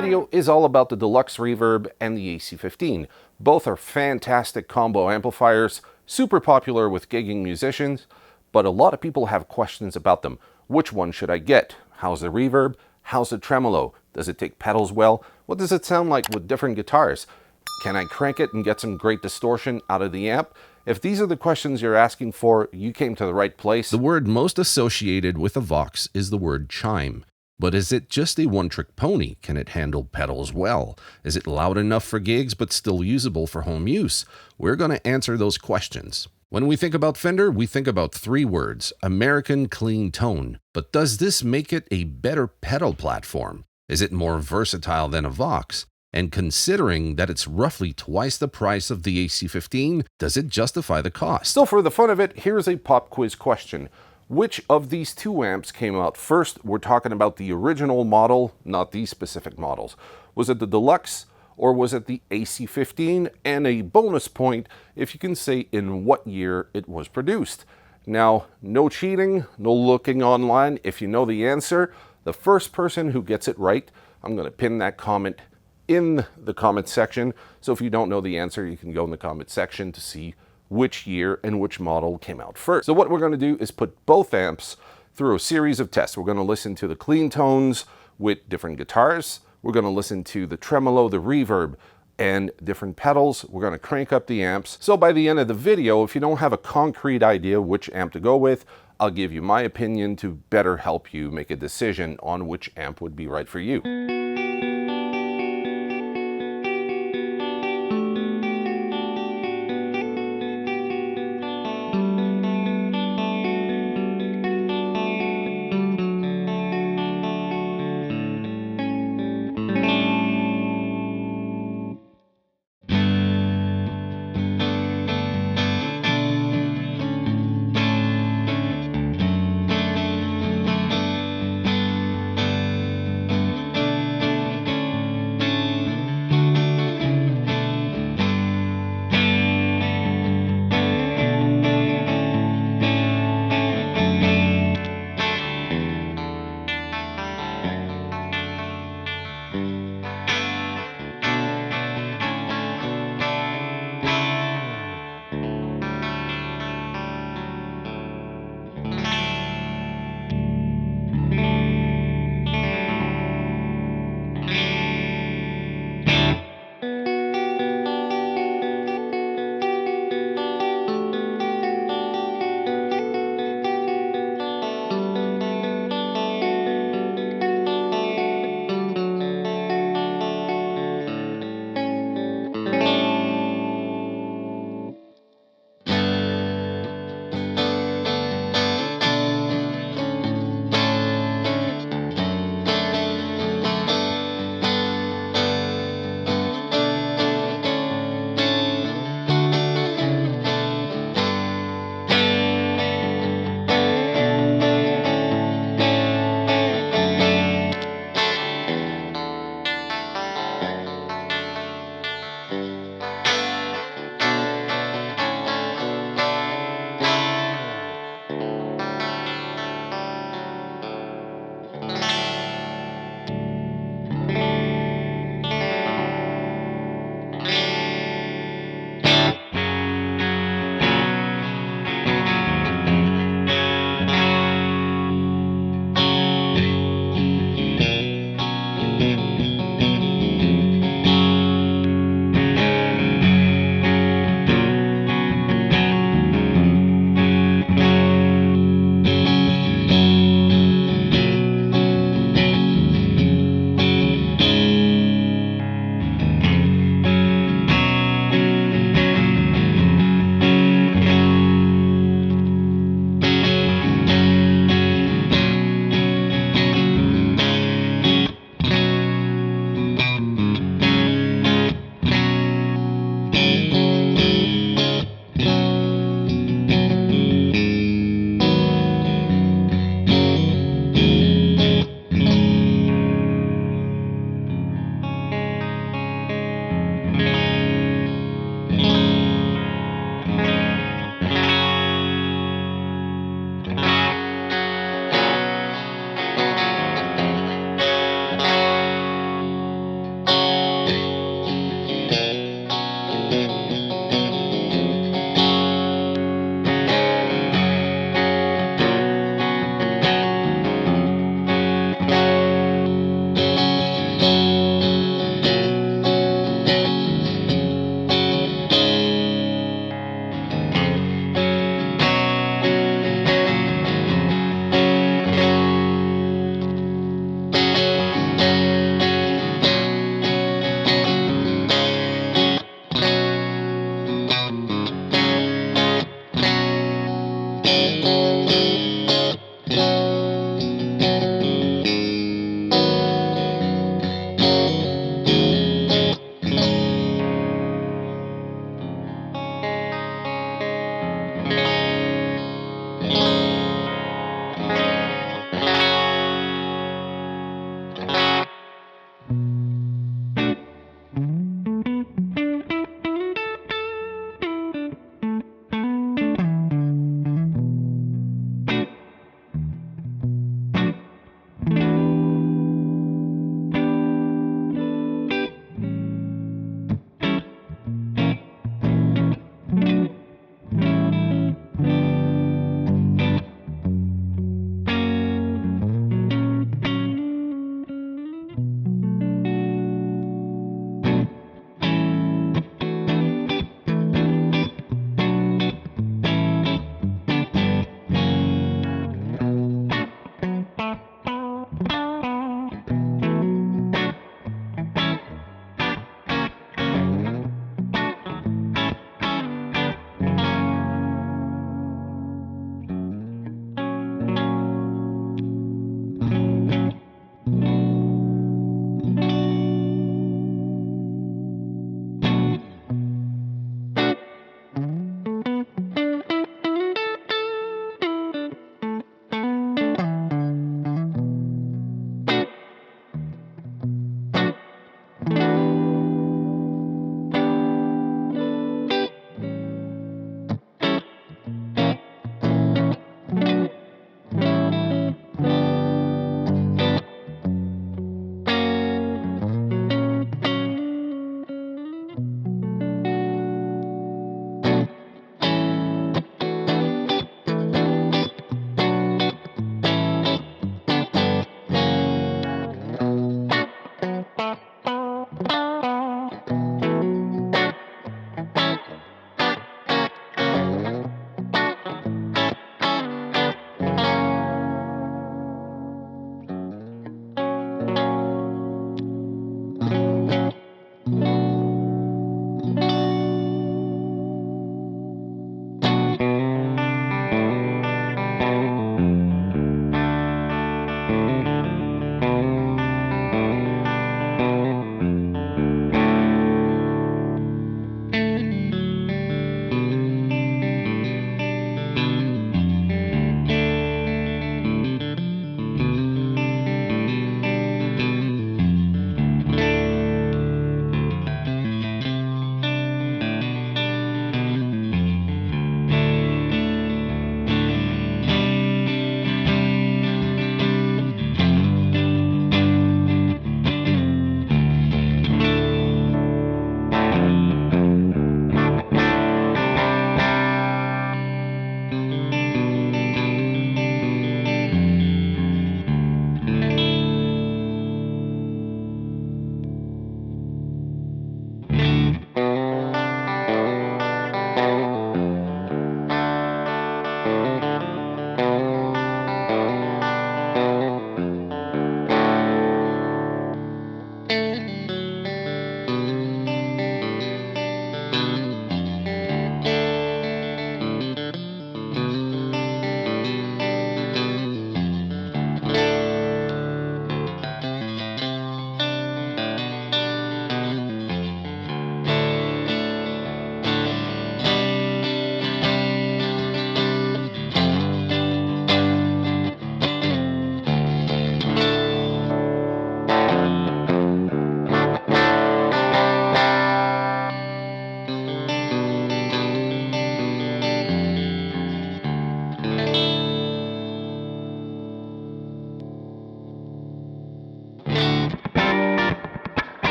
video is all about the Deluxe Reverb and the AC15. Both are fantastic combo amplifiers, super popular with gigging musicians, but a lot of people have questions about them. Which one should I get? How's the reverb? How's the tremolo? Does it take pedals well? What does it sound like with different guitars? Can I crank it and get some great distortion out of the amp? If these are the questions you're asking for, you came to the right place. The word most associated with a Vox is the word chime. But is it just a one-trick pony? Can it handle pedals well? Is it loud enough for gigs but still usable for home use? We're going to answer those questions. When we think about Fender, we think about three words: American clean tone. But does this make it a better pedal platform? Is it more versatile than a Vox? And considering that it's roughly twice the price of the AC15, does it justify the cost? So for the fun of it, here's a pop quiz question. Which of these two amps came out first? We're talking about the original model, not these specific models. Was it the Deluxe or was it the AC15? And a bonus point if you can say in what year it was produced. Now, no cheating, no looking online. If you know the answer, the first person who gets it right, I'm going to pin that comment in the comment section. So if you don't know the answer, you can go in the comment section to see which year and which model came out first. So what we're going to do is put both amps through a series of tests. We're going to listen to the clean tones with different guitars. We're going to listen to the tremolo, the reverb, and different pedals. We're going to crank up the amps. So by the end of the video, if you don't have a concrete idea which amp to go with, I'll give you my opinion to better help you make a decision on which amp would be right for you.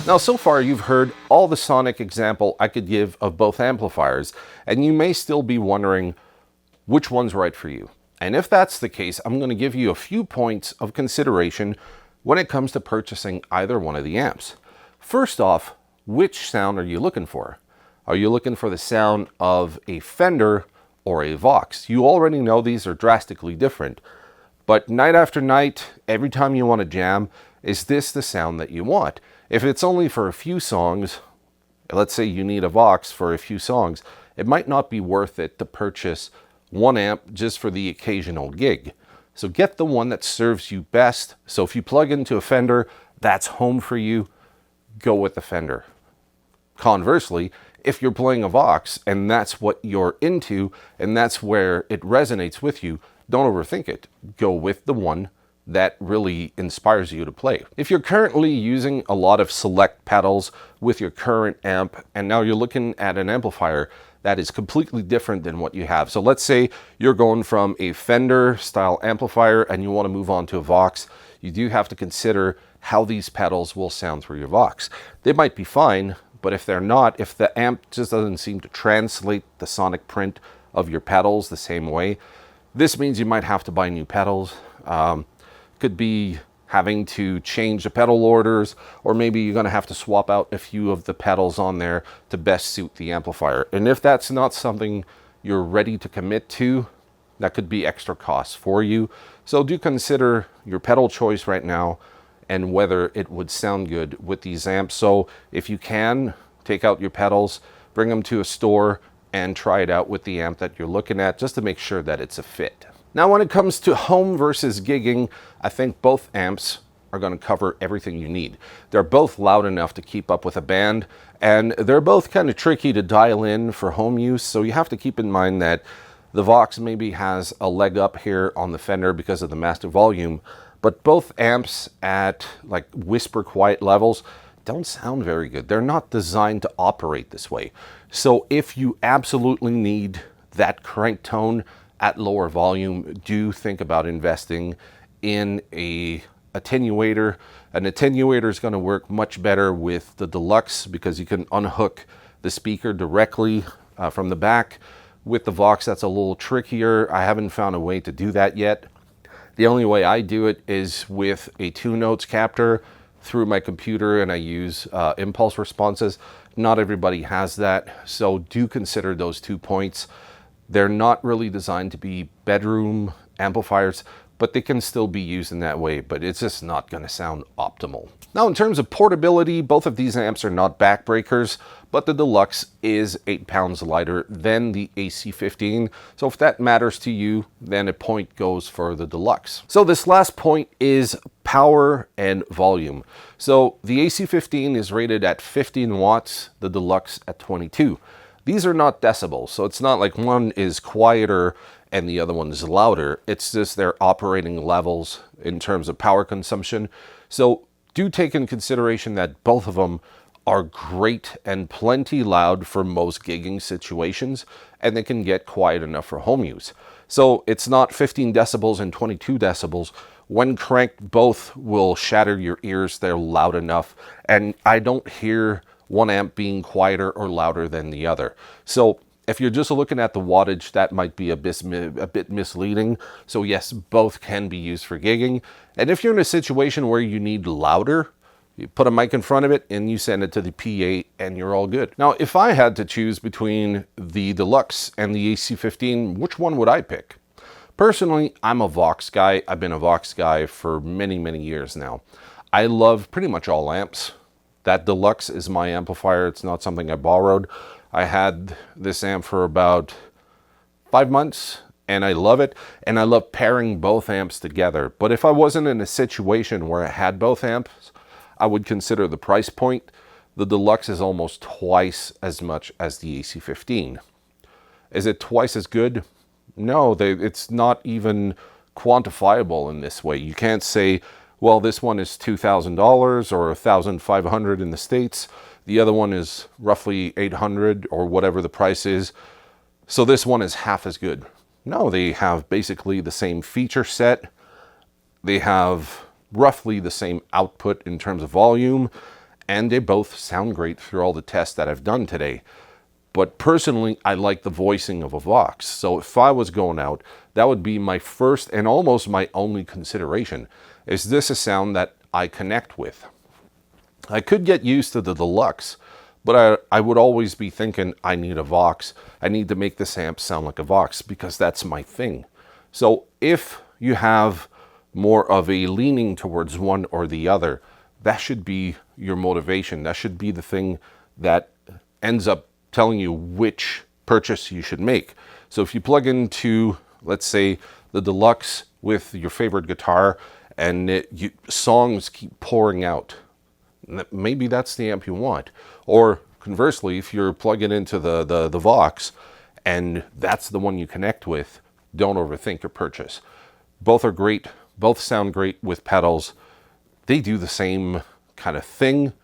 Now, so far you've heard all the sonic example I could give of both amplifiers, and you may still be wondering which one's right for you. And if that's the case, I'm going to give you a few points of consideration when it comes to purchasing either one of the amps. First off, which sound are you looking for? Are you looking for the sound of a Fender or a Vox? You already know these are drastically different, but night after night, every time you want to jam, is this the sound that you want? If it's only for a few songs, let's say you need a Vox for a few songs, it might not be worth it to purchase one amp just for the occasional gig. So get the one that serves you best. So if you plug into a Fender, that's home for you, go with the Fender. Conversely, if you're playing a Vox and that's what you're into and that's where it resonates with you, don't overthink it. Go with the one that really inspires you to play. If you're currently using a lot of select pedals with your current amp and now you're looking at an amplifier that is completely different than what you have. So let's say you're going from a Fender style amplifier and you want to move on to a Vox, you do have to consider how these pedals will sound through your Vox. They might be fine, but if they're not, if the amp just doesn't seem to translate the sonic print of your pedals the same way, this means you might have to buy new pedals. Could be having to change the pedal orders, or maybe you're going to have to swap out a few of the pedals on there to best suit the amplifier. And if that's not something you're ready to commit to, that could be extra costs for you. So do consider your pedal choice right now and whether it would sound good with these amps. So if you can, take out your pedals, bring them to a store and try it out with the amp that you're looking at just to make sure that it's a fit. Now, when it comes to home versus gigging, I think both amps are going to cover everything you need. They're both loud enough to keep up with a band, and they're both kind of tricky to dial in for home use, so you have to keep in mind that the Vox maybe has a leg up here on the Fender because of the master volume, but both amps at like whisper quiet levels don't sound very good. They're not designed to operate this way. So if you absolutely need that crank tone at lower volume, do think about investing in a attenuator. An attenuator is going to work much better with the Deluxe because you can unhook the speaker directly from the back. With the Vox, that's a little trickier. I haven't found a way to do that yet. The only way I do it is with a 2-notes captor through my computer, and I use impulse responses. Not everybody has that, so do consider those 2 points. They're not really designed to be bedroom amplifiers, but they can still be used in that way, but it's just not going to sound optimal. Now, in terms of portability, both of these amps are not backbreakers, but the Deluxe is 8 pounds lighter than the AC15. So if that matters to you, then a point goes for the Deluxe. So this last point is power and volume. So the AC15 is rated at 15 watts, the Deluxe at 22. These are not decibels, so it's not like one is quieter and the other one is louder. It's just their operating levels in terms of power consumption. So do take in consideration that both of them are great and plenty loud for most gigging situations, and they can get quiet enough for home use. So it's not 15 decibels and 22 decibels. When cranked, both will shatter your ears. They're loud enough, and I don't hear one amp being quieter or louder than the other. So if you're just looking at the wattage, that might be a bit misleading. So yes, both can be used for gigging. And if you're in a situation where you need louder, you put a mic in front of it and you send it to the PA and you're all good. Now, if I had to choose between the Deluxe and the AC15, which one would I pick? Personally, I'm a Vox guy. I've been a Vox guy for many, many years now. I love pretty much all amps. That Deluxe is my amplifier. It's not something I borrowed. I had this amp for about 5 months and I love it. And I love pairing both amps together. But if I wasn't in a situation where I had both amps, I would consider the price point. The Deluxe is almost twice as much as the AC15. Is it twice as good? No, it's not even quantifiable in this way. You can't say, well, this one is $2,000 or $1,500 in the States. The other one is roughly $800 or whatever the price is. So this one is half as good. No, they have basically the same feature set. They have roughly the same output in terms of volume. and they both sound great through all the tests that I've done today. But personally, I like the voicing of a Vox. So if I was going out, that would be my first and almost my only consideration. Is this a sound that I connect with? I could get used to the Deluxe, but I would always be thinking, I need a Vox. I need to make this amp sound like a Vox because that's my thing. So if you have more of a leaning towards one or the other, that should be your motivation. That should be the thing that ends up telling you which purchase you should make. So if you plug into, let's say, the Deluxe with your favorite guitar and songs keep pouring out, maybe that's the amp you want. Or conversely, if you're plugging into the Vox and that's the one you connect with, don't overthink your purchase. Both are great. Both sound great with pedals. They do the same kind of thing.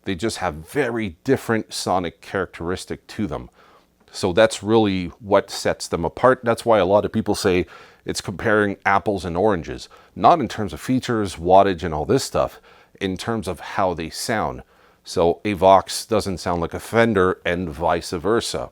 They just have very different sonic characteristic to them. So that's really what sets them apart. That's why a lot of people say it's comparing apples and oranges. Not in terms of features, wattage, and all this stuff. In terms of how they sound. So a Vox doesn't sound like a Fender and vice versa.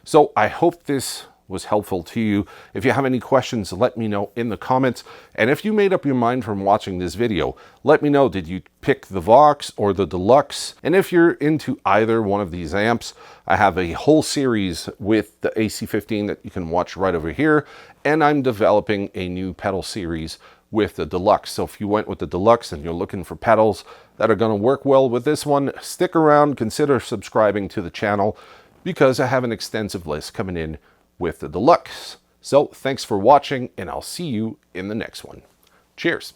So I hope this was helpful to you. If you have any questions, let me know in the comments. And if you made up your mind from watching this video, let me know, did you pick the Vox or the Deluxe? And if you're into either one of these amps, I have a whole series with the AC15 that you can watch right over here. And I'm developing a new pedal series with the Deluxe. So if you went with the Deluxe and you're looking for pedals that are going to work well with this one, stick around, consider subscribing to the channel because I have an extensive list coming in with the Deluxe. So thanks for watching, and I'll see you in the next one. Cheers.